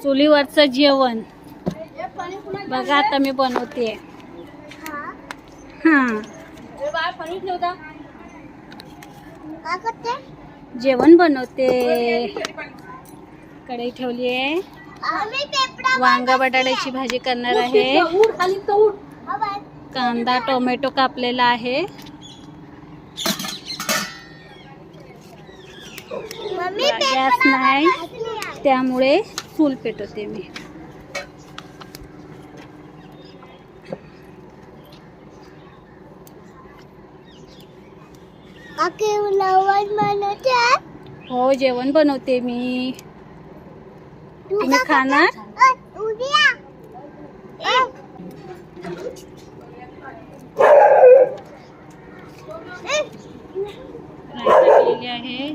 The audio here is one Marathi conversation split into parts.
चुलीवरचं जेवण बघा आता मी बनवते. जेवण बनवते. कढई ठेवली आहे. वांग बटाट्याची भाजी करणार आहे. कांदा टोमॅटो कापलेला आहे. गॅस नाही त्यामुळे चूल पेटवते मी. हो जेवण बनवते मी. तुम्ही खाणार? टाकलेली आहे.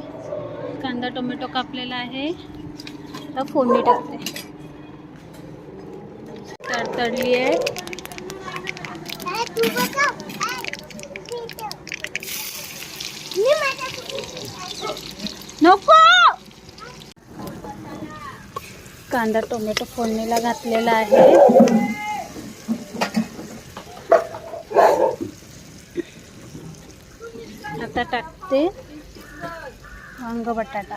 कांदा टोमॅटो कापलेला आहे. आता फोडणी टाकते. तडतडली आहे. नको. कांदा टोमॅटो फोडणीला घातलेला आहे. आता टाकते वांग बटाटा.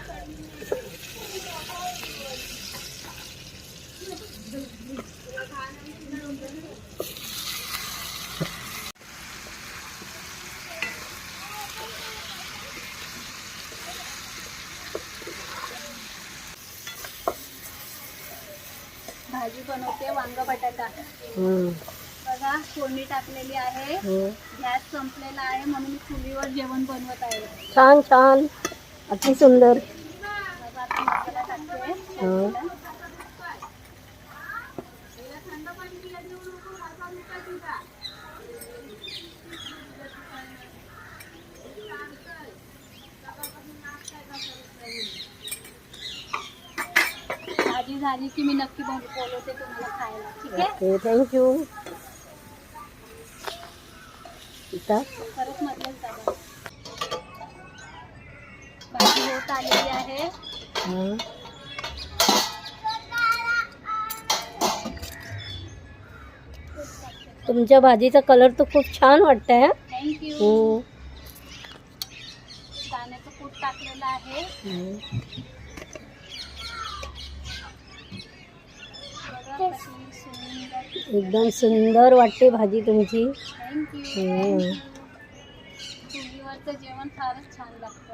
भाजी बनवते वांग बटाटा. बघा फोडणी टाकलेली आहे. गॅस संपलेला आहे म्हणून मी चुलीवर जेवण बनवत आहे. छान छान अति सुंदर. आता मसाला टाकते. भाजी झाली की मी नक्की बोलवते तुम्हाला खायला. ठीक आहे. थँक्यू. खरंच मधलंच दादा. भाजी होत आलेली आहे. तुमच्या भाजीचा कलर तर खूप छान वाटतंय. थँक्यू. दाण्याचं कूट टाकलेलं आहे. एकदम सुंदर वाटते भाजी तुमची. थँक्यू. चुलीवरचं जेवण फारच छान लागतं.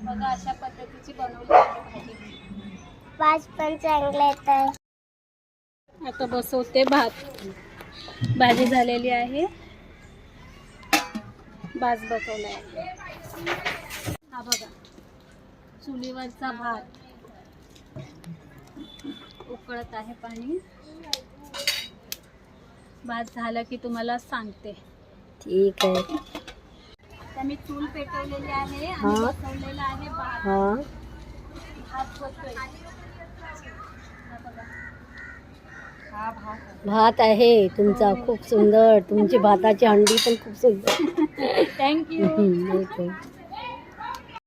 बघा अशा पद्धतीची बनवली आहे भाजी. वास पण चांगला येतोय. आता बसवते भात. भाजी झालेली आहे. भात बसवला आहे. हा बघा चुलीवरचा भात. उकळत आहे पाणी. भात झालं की तुम्हाला सांगते. ठीक आहे. आता मी चूल पेटवलेली आहे आणि बसवलेला आहे भात. भात बसतोय. भात आहे तुमचा खूप सुंदर. तुमची भाताची हंडी पण खूप सुंदर. थँक्यू.